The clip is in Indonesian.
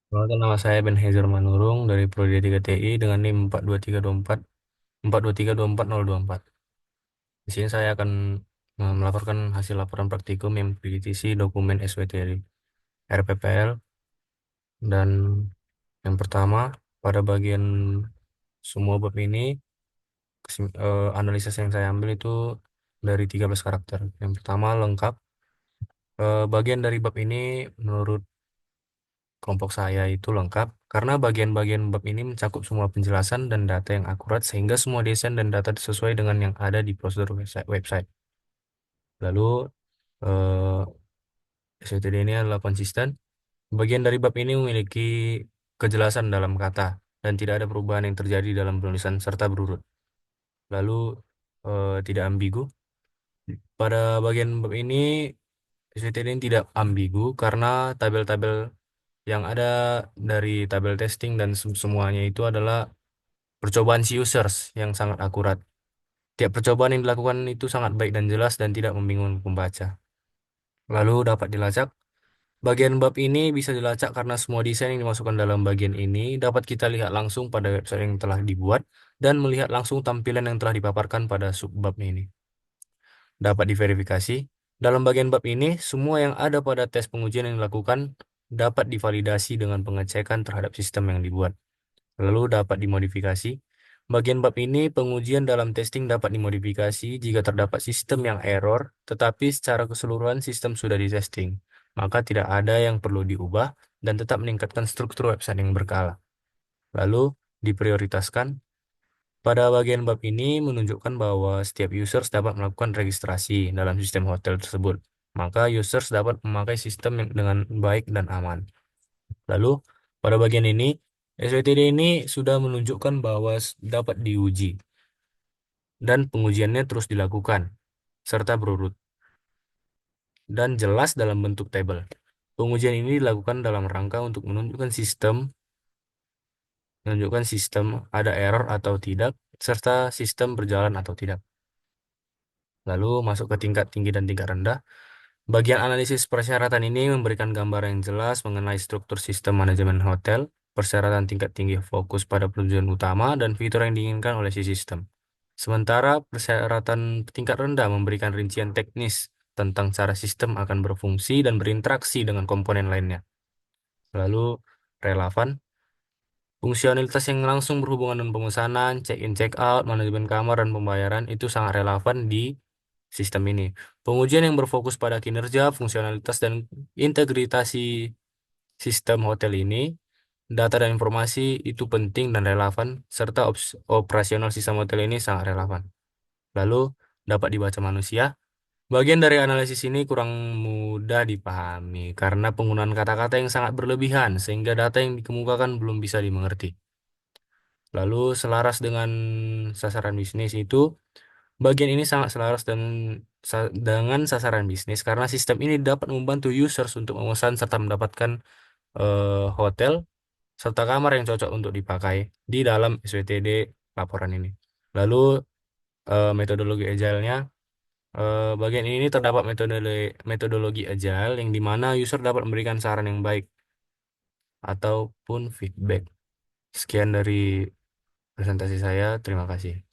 Perkenalkan, nama saya Ben Hazer Manurung dari Prodi 3 TI dengan NIM 42324 4232404. Di sini saya akan melaporkan hasil laporan praktikum yang berisi dokumen SWTD RPPL, dan yang pertama, pada bagian semua bab ini analisis yang saya ambil itu dari 13 karakter. Yang pertama, lengkap. Bagian dari bab ini menurut kelompok saya itu lengkap karena bagian-bagian bab ini mencakup semua penjelasan dan data yang akurat sehingga semua desain dan data sesuai dengan yang ada di prosedur website. Lalu eh, SWTD ini adalah konsisten. Bagian dari bab ini memiliki kejelasan dalam kata dan tidak ada perubahan yang terjadi dalam penulisan serta berurut. Lalu tidak ambigu. Pada bagian bab ini SWTD ini tidak ambigu karena tabel-tabel yang ada dari tabel testing dan semuanya itu adalah percobaan si users yang sangat akurat. Tiap percobaan yang dilakukan itu sangat baik dan jelas dan tidak membingungkan pembaca. Lalu dapat dilacak. Bagian bab ini bisa dilacak karena semua desain yang dimasukkan dalam bagian ini dapat kita lihat langsung pada website yang telah dibuat dan melihat langsung tampilan yang telah dipaparkan pada subbab ini. Dapat diverifikasi. Dalam bagian bab ini, semua yang ada pada tes pengujian yang dilakukan dapat divalidasi dengan pengecekan terhadap sistem yang dibuat. Lalu dapat dimodifikasi. Bagian bab ini, pengujian dalam testing dapat dimodifikasi jika terdapat sistem yang error, tetapi secara keseluruhan sistem sudah ditesting. Maka tidak ada yang perlu diubah dan tetap meningkatkan struktur website yang berkala. Lalu diprioritaskan. Pada bagian bab ini menunjukkan bahwa setiap users dapat melakukan registrasi dalam sistem hotel tersebut. Maka users dapat memakai sistem yang dengan baik dan aman. Lalu, pada bagian ini, SWTD ini sudah menunjukkan bahwa dapat diuji dan pengujiannya terus dilakukan serta berurut dan jelas dalam bentuk tabel. Pengujian ini dilakukan dalam rangka untuk menunjukkan sistem ada error atau tidak serta sistem berjalan atau tidak. Lalu masuk ke tingkat tinggi dan tingkat rendah. Bagian analisis persyaratan ini memberikan gambar yang jelas mengenai struktur sistem manajemen hotel, persyaratan tingkat tinggi fokus pada tujuan utama, dan fitur yang diinginkan oleh si sistem. Sementara persyaratan tingkat rendah memberikan rincian teknis tentang cara sistem akan berfungsi dan berinteraksi dengan komponen lainnya. Lalu relevan, fungsionalitas yang langsung berhubungan dengan pemesanan, check-in, check-out, manajemen kamar, dan pembayaran itu sangat relevan di sistem ini. Pengujian yang berfokus pada kinerja, fungsionalitas, dan integritas sistem hotel ini, data dan informasi itu penting dan relevan, serta operasional sistem hotel ini sangat relevan. Lalu, dapat dibaca manusia. Bagian dari analisis ini kurang mudah dipahami karena penggunaan kata-kata yang sangat berlebihan, sehingga data yang dikemukakan belum bisa dimengerti. Lalu, selaras dengan sasaran bisnis itu, bagian ini sangat selaras dengan sasaran bisnis karena sistem ini dapat membantu users untuk memesan serta mendapatkan hotel serta kamar yang cocok untuk dipakai di dalam SWTD laporan ini. Lalu metodologi agile-nya, bagian ini terdapat metodologi agile yang dimana user dapat memberikan saran yang baik ataupun feedback. Sekian dari presentasi saya, terima kasih.